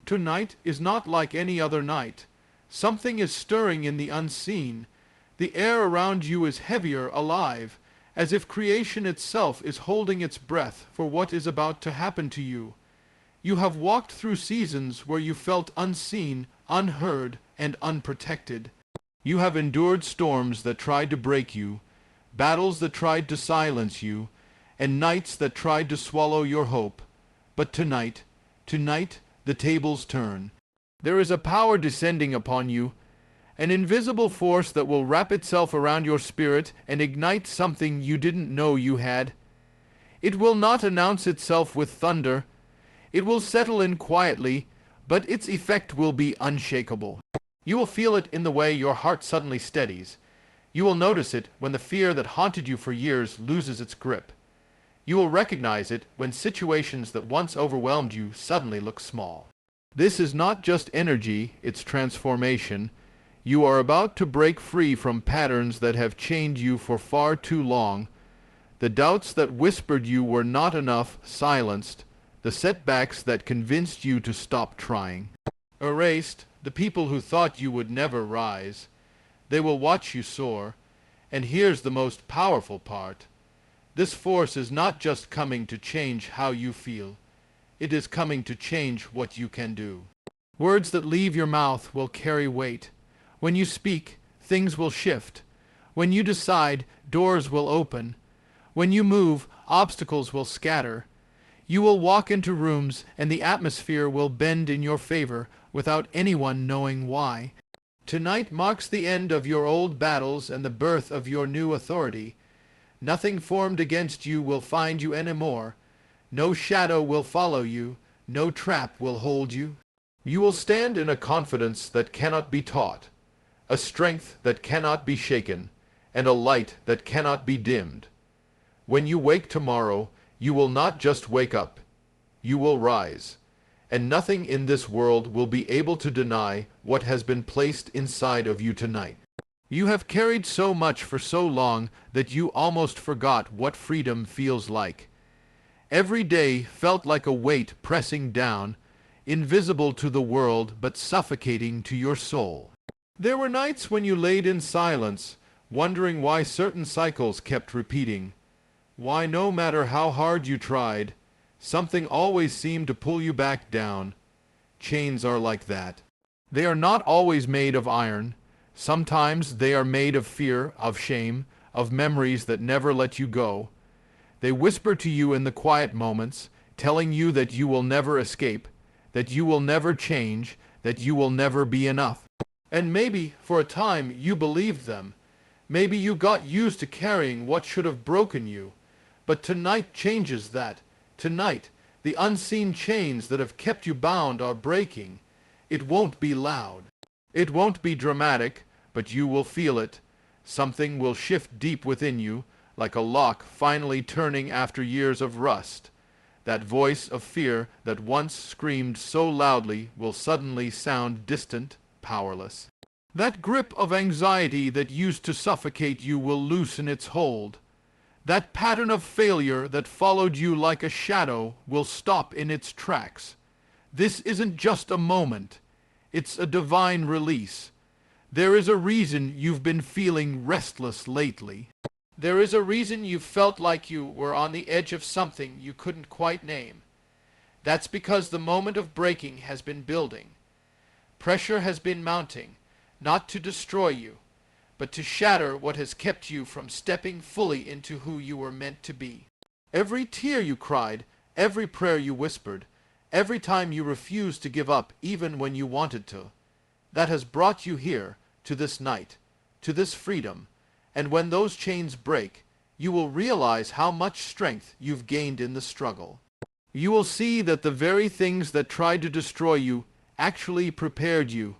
Tonight is not like any other night. Something is stirring in the unseen. The air around you is heavier, alive, as if creation itself is holding its breath for what is about to happen to you. You have walked through seasons where you felt unseen, unheard, and unprotected. You have endured storms that tried to break you, battles that tried to silence you, and nights that tried to swallow your hope. But tonight, the tables turn. There is a power descending upon you, an invisible force that will wrap itself around your spirit and ignite something you didn't know you had. It will not announce itself with thunder. It will settle in quietly, but its effect will be unshakable. You will feel it in the way your heart suddenly steadies. You will notice it when the fear that haunted you for years loses its grip. You will recognize it when situations that once overwhelmed you suddenly look small. This is not just energy, it's transformation. You are about to break free from patterns that have chained you for far too long. The doubts that whispered you were not enough, silenced. The setbacks that convinced you to stop trying. Erased, the people who thought you would never rise. They will watch you soar. And here's the most powerful part. This force is not just coming to change how you feel. It is coming to change what you can do. Words that leave your mouth will carry weight. When you speak, things will shift. When you decide, doors will open. When you move, obstacles will scatter. You will walk into rooms and the atmosphere will bend in your favor without anyone knowing why. Tonight marks the end of your old battles and the birth of your new authority. Nothing formed against you will find you anymore. No shadow will follow you. No trap will hold you. You will stand in a confidence that cannot be taught, a strength that cannot be shaken, and a light that cannot be dimmed. When you wake tomorrow, you will not just wake up. You will rise. And nothing in this world will be able to deny what has been placed inside of you tonight. You have carried so much for so long that you almost forgot what freedom feels like. Every day felt like a weight pressing down, invisible to the world but suffocating to your soul. There were nights when you laid in silence, wondering why certain cycles kept repeating, why no matter how hard you tried, something always seemed to pull you back down. Chains are like that. They are not always made of iron. Sometimes they are made of fear, of shame, of memories that never let you go. They whisper to you in the quiet moments, telling you that you will never escape, that you will never change, that you will never be enough. And maybe, for a time, you believed them. Maybe you got used to carrying what should have broken you. But tonight changes that. Tonight, the unseen chains that have kept you bound are breaking. It won't be loud. It won't be dramatic, but you will feel it. Something will shift deep within you, like a lock finally turning after years of rust. That voice of fear that once screamed so loudly will suddenly sound distant, powerless. That grip of anxiety that used to suffocate you will loosen its hold. That pattern of failure that followed you like a shadow will stop in its tracks. This isn't just a moment. It's a divine release. There is a reason you've been feeling restless lately. There is a reason you felt like you were on the edge of something you couldn't quite name. That's because the moment of breaking has been building. Pressure has been mounting, not to destroy you, but to shatter what has kept you from stepping fully into who you were meant to be. Every tear you cried, every prayer you whispered, every time you refused to give up even when you wanted to, that has brought you here, to this night, to this freedom, and when those chains break, you will realize how much strength you've gained in the struggle. You will see that the very things that tried to destroy you actually prepared you.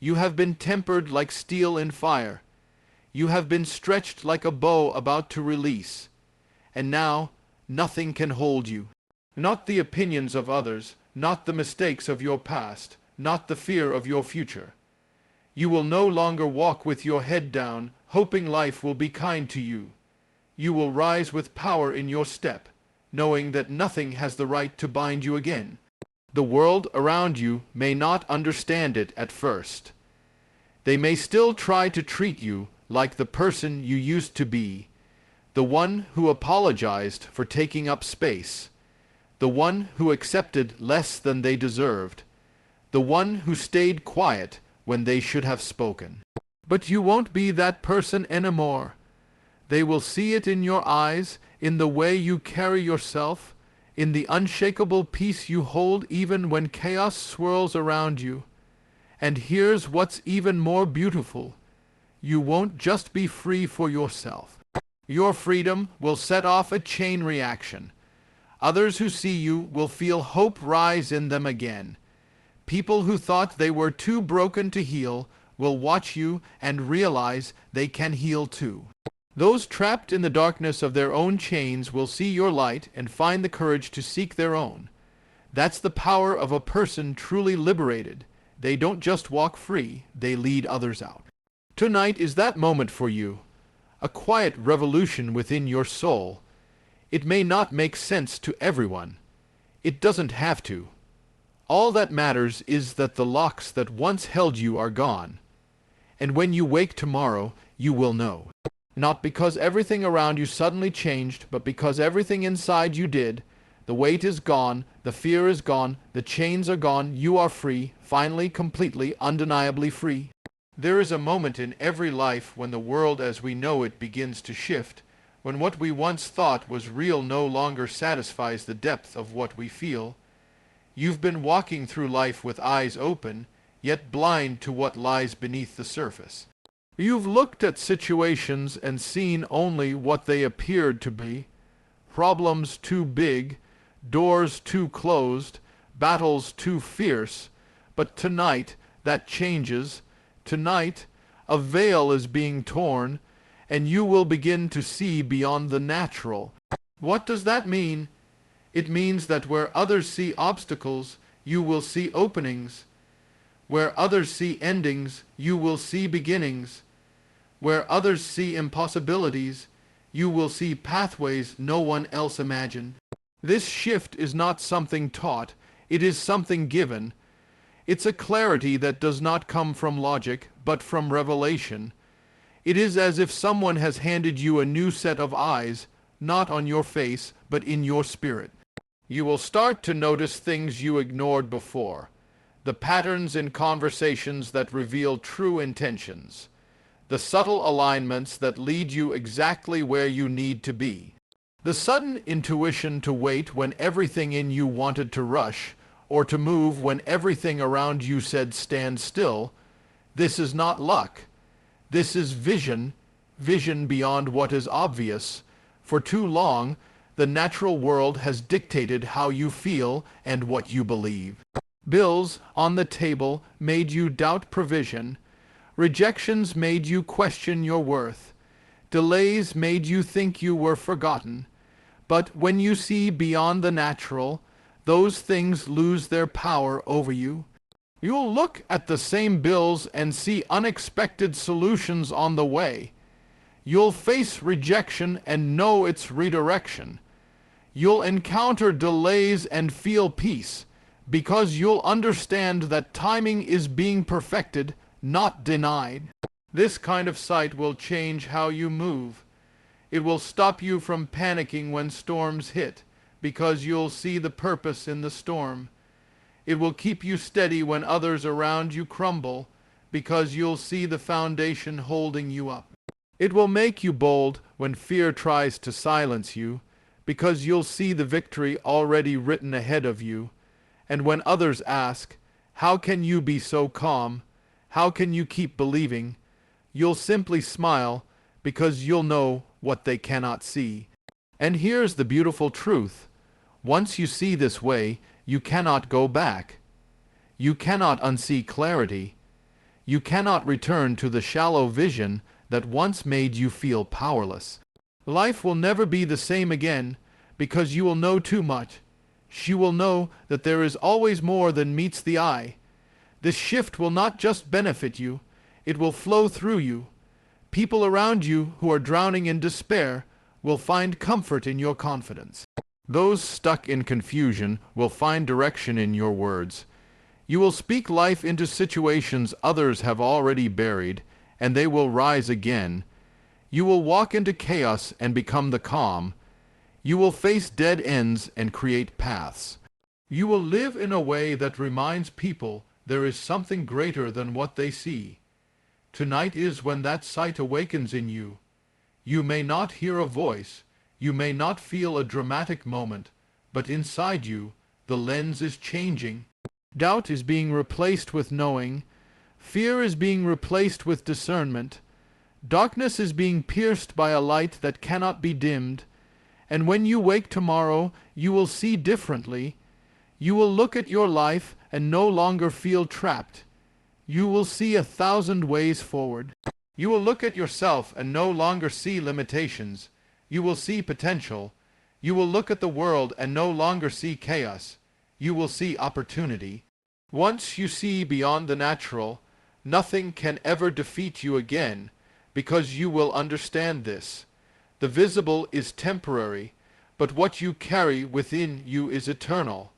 You have been tempered like steel in fire. You have been stretched like a bow about to release. And now, nothing can hold you. Not the opinions of others, not the mistakes of your past, not the fear of your future. You will no longer walk with your head down, hoping life will be kind to you. You will rise with power in your step, knowing that nothing has the right to bind you again. The world around you may not understand it at first. They may still try to treat you like the person you used to be, the one who apologized for taking up space, the one who accepted less than they deserved, the one who stayed quiet when they should have spoken. But you won't be that person anymore. They will see it in your eyes, in the way you carry yourself, in the unshakable peace you hold even when chaos swirls around you. And here's what's even more beautiful. You won't just be free for yourself. Your freedom will set off a chain reaction. Others who see you will feel hope rise in them again. People who thought they were too broken to heal will watch you and realize they can heal too. Those trapped in the darkness of their own chains will see your light and find the courage to seek their own. That's the power of a person truly liberated. They don't just walk free, they lead others out. Tonight is that moment for you, a quiet revolution within your soul. It may not make sense to everyone. It doesn't have to. All that matters is that the locks that once held you are gone. And when you wake tomorrow, you will know. Not because everything around you suddenly changed, but because everything inside you did. The weight is gone, the fear is gone, the chains are gone, you are free, finally, completely, undeniably free. There is a moment in every life when the world as we know it begins to shift, when what we once thought was real no longer satisfies the depth of what we feel. You've been walking through life with eyes open, yet blind to what lies beneath the surface. You've looked at situations and seen only what they appeared to be. Problems too big, doors too closed, battles too fierce. But tonight that changes. Tonight a veil is being torn, and you will begin to see beyond the natural. What does that mean? It means that where others see obstacles, you will see openings. Where others see endings, you will see beginnings. Where others see impossibilities, you will see pathways no one else imagined. This shift is not something taught, it is something given. It's a clarity that does not come from logic, but from revelation. It is as if someone has handed you a new set of eyes, not on your face, but in your spirit. You will start to notice things you ignored before, the patterns in conversations that reveal true intentions, the subtle alignments that lead you exactly where you need to be, the sudden intuition to wait when everything in you wanted to rush, or to move when everything around you said stand still. This is not luck. This is vision, vision beyond what is obvious. For too long, the natural world has dictated how you feel and what you believe. Bills on the table made you doubt provision. Rejections made you question your worth. Delays made you think you were forgotten. But when you see beyond the natural, those things lose their power over you. You'll look at the same bills and see unexpected solutions on the way. You'll face rejection and know its redirection. You'll encounter delays and feel peace, because you'll understand that timing is being perfected, not denied. This kind of sight will change how you move. It will stop you from panicking when storms hit, because you'll see the purpose in the storm. It will keep you steady when others around you crumble, because you'll see the foundation holding you up. It will make you bold when fear tries to silence you, because you'll see the victory already written ahead of you. And when others ask, "How can you be so calm? How can you keep believing?" you'll simply smile, because you'll know what they cannot see. And here's the beautiful truth. Once you see this way, you cannot go back. You cannot unsee clarity. You cannot return to the shallow vision that once made you feel powerless. Life will never be the same again, because you will know too much. You will know that there is always more than meets the eye. This shift will not just benefit you, it will flow through you. People around you who are drowning in despair will find comfort in your confidence. Those stuck in confusion will find direction in your words. You will speak life into situations others have already buried, and they will rise again. You will walk into chaos and become the calm. You will face dead ends and create paths. You will live in a way that reminds people there is something greater than what they see. Tonight is when that sight awakens in you. You may not hear a voice, you may not feel a dramatic moment, but inside you, the lens is changing. Doubt is being replaced with knowing. Fear is being replaced with discernment. Darkness is being pierced by a light that cannot be dimmed. And when you wake tomorrow, you will see differently. You will look at your life and no longer feel trapped. You will see 1,000 ways forward. You will look at yourself and no longer see limitations. You will see potential. You will look at the world and no longer see chaos. You will see opportunity. Once you see beyond the natural, nothing can ever defeat you again, because you will understand this. The visible is temporary, but what you carry within you is eternal.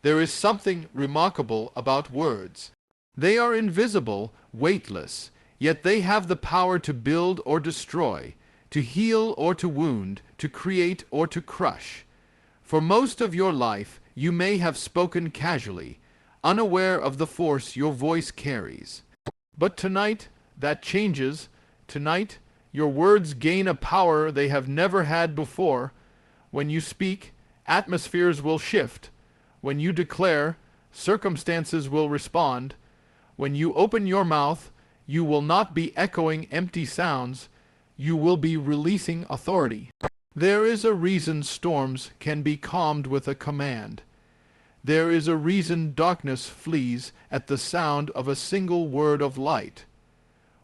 There is something remarkable about words. They are invisible, weightless, yet they have the power to build or destroy, to heal or to wound, to create or to crush. For most of your life, you may have spoken casually, unaware of the force your voice carries. But tonight, that changes. Tonight, your words gain a power they have never had before. When you speak, atmospheres will shift. When you declare, circumstances will respond. When you open your mouth, you will not be echoing empty sounds. You will be releasing authority. There is a reason storms can be calmed with a command. There is a reason darkness flees at the sound of a single word of light.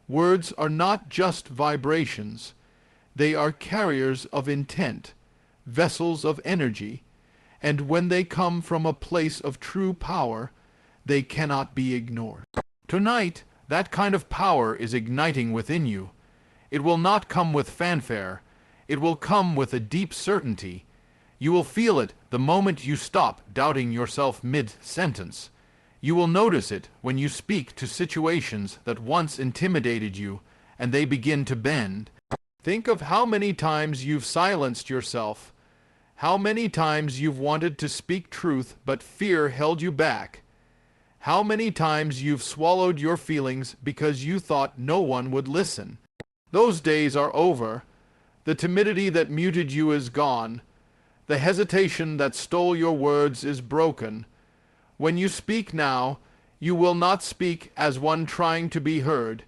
Words are not just vibrations. They are carriers of intent, vessels of energy, and when they come from a place of true power, they cannot be ignored. Tonight, that kind of power is igniting within you. It will not come with fanfare. It will come with a deep certainty. You will feel it the moment you stop doubting yourself mid-sentence. You will notice it when you speak to situations that once intimidated you, and they begin to bend. Think of how many times you've silenced yourself, how many times you've wanted to speak truth but fear held you back, how many times you've swallowed your feelings because you thought no one would listen. Those days are over. The timidity that muted you is gone. The hesitation that stole your words is broken. When you speak now, you will not speak as one trying to be heard.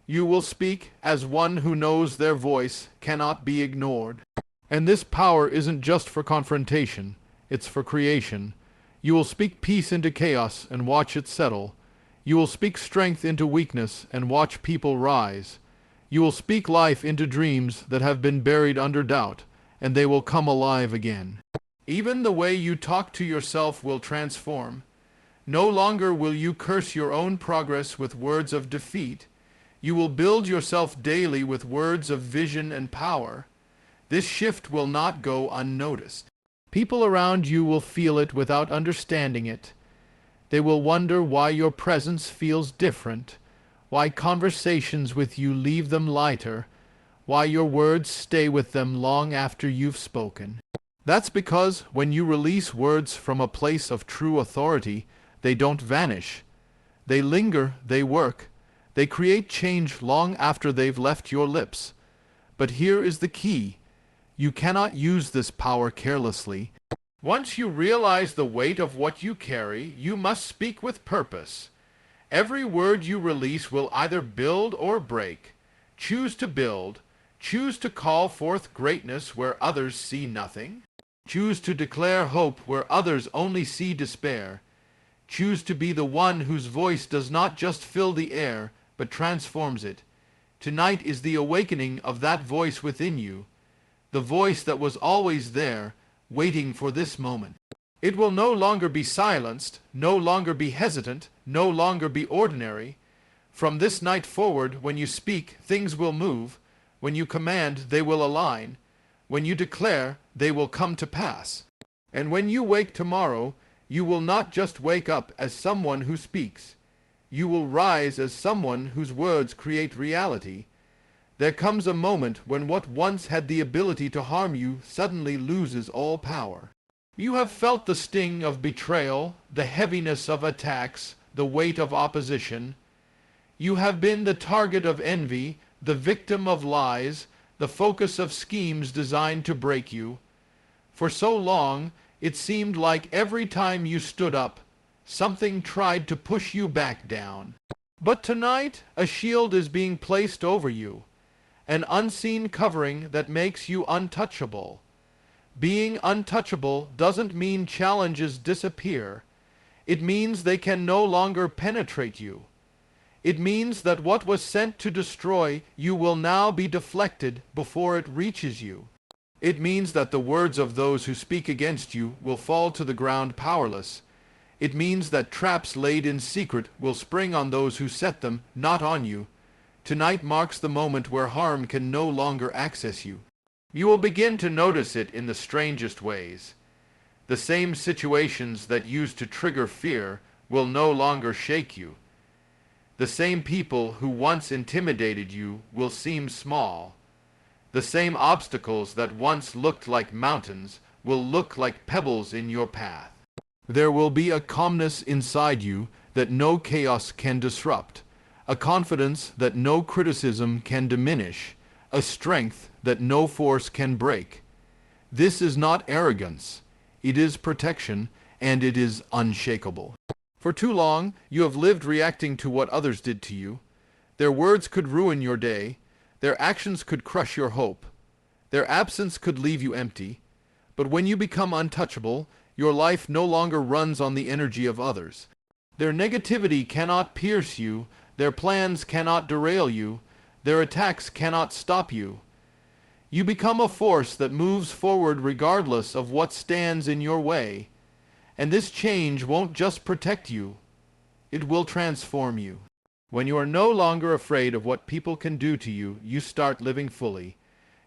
You will speak as one who knows their voice cannot be ignored. And this power isn't just for confrontation, it's for creation. You will speak peace into chaos and watch it settle. You will speak strength into weakness and watch people rise. You will speak life into dreams that have been buried under doubt, and they will come alive again. Even the way you talk to yourself will transform. No longer will you curse your own progress with words of defeat. You will build yourself daily with words of vision and power. This shift will not go unnoticed. People around you will feel it without understanding it. They will wonder why your presence feels different, why conversations with you leave them lighter, why your words stay with them long after you've spoken. That's because when you release words from a place of true authority, they don't vanish. They linger, they work. They create change long after they've left your lips. But here is the key. You cannot use this power carelessly. Once you realize the weight of what you carry, you must speak with purpose. Every word you release will either build or break. Choose to build. Choose to call forth greatness where others see nothing. Choose to declare hope where others only see despair. Choose to be the one whose voice does not just fill the air, but transforms it. Tonight is the awakening of that voice within you, the voice that was always there, waiting for this moment. It will no longer be silenced, no longer be hesitant, no longer be ordinary. From this night forward, when you speak, things will move. When you command, they will align. When you declare, they will come to pass. And when you wake tomorrow, you will not just wake up as someone who speaks. You will rise as someone whose words create reality. There comes a moment when what once had the ability to harm you suddenly loses all power. You have felt the sting of betrayal, the heaviness of attacks, the weight of opposition. You have been the target of envy, the victim of lies, the focus of schemes designed to break you. For so long, it seemed like every time you stood up, something tried to push you back down. But tonight, a shield is being placed over you, an unseen covering that makes you untouchable. Being untouchable doesn't mean challenges disappear. It means they can no longer penetrate you. It means that what was sent to destroy you will now be deflected before it reaches you. It means that the words of those who speak against you will fall to the ground powerless. It means that traps laid in secret will spring on those who set them, not on you. Tonight marks the moment where harm can no longer access you. You will begin to notice it in the strangest ways. The same situations that used to trigger fear will no longer shake you. The same people who once intimidated you will seem small. The same obstacles that once looked like mountains will look like pebbles in your path. There will be a calmness inside you that no chaos can disrupt, a confidence that no criticism can diminish, a strength that no force can break. This is not arrogance. It is protection, and it is unshakable. For too long, you have lived reacting to what others did to you. Their words could ruin your day. Their actions could crush your hope. Their absence could leave you empty. But when you become untouchable, your life no longer runs on the energy of others. Their negativity cannot pierce you. Their plans cannot derail you. Their attacks cannot stop you. You become a force that moves forward regardless of what stands in your way. And this change won't just protect you. It will transform you. When you are no longer afraid of what people can do to you, you start living fully.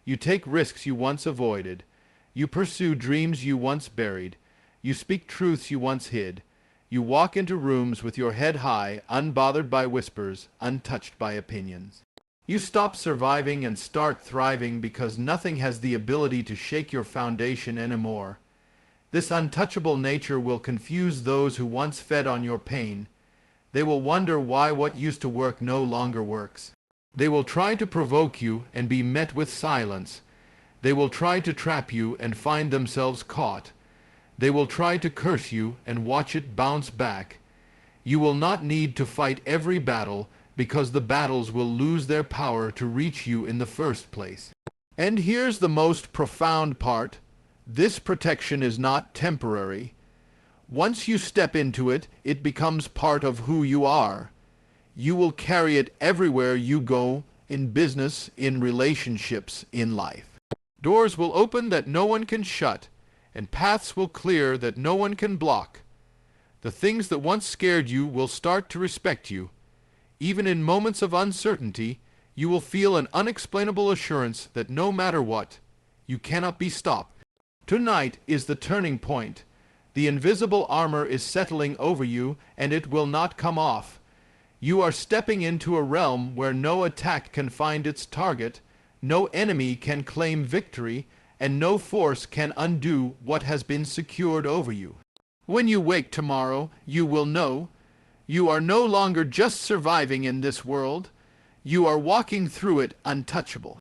You take risks you once avoided. You pursue dreams you once buried. You speak truths you once hid. You walk into rooms with your head high, unbothered by whispers, untouched by opinions. You stop surviving and start thriving because nothing has the ability to shake your foundation anymore. This untouchable nature will confuse those who once fed on your pain. They will wonder why what used to work no longer works. They will try to provoke you and be met with silence. They will try to trap you and find themselves caught. They will try to curse you and watch it bounce back. You will not need to fight every battle because the battles will lose their power to reach you in the first place. And here's the most profound part. This protection is not temporary. Once you step into it, it becomes part of who you are. You will carry it everywhere you go, in business, in relationships, in life. Doors will open that no one can shut, and paths will clear that no one can block. The things that once scared you will start to respect you. Even in moments of uncertainty, you will feel an unexplainable assurance that no matter what, you cannot be stopped. Tonight is the turning point. The invisible armor is settling over you, and it will not come off. You are stepping into a realm where no attack can find its target, no enemy can claim victory, and no force can undo what has been secured over you. When you wake tomorrow, you will know you are no longer just surviving in this world. You are walking through it untouchable.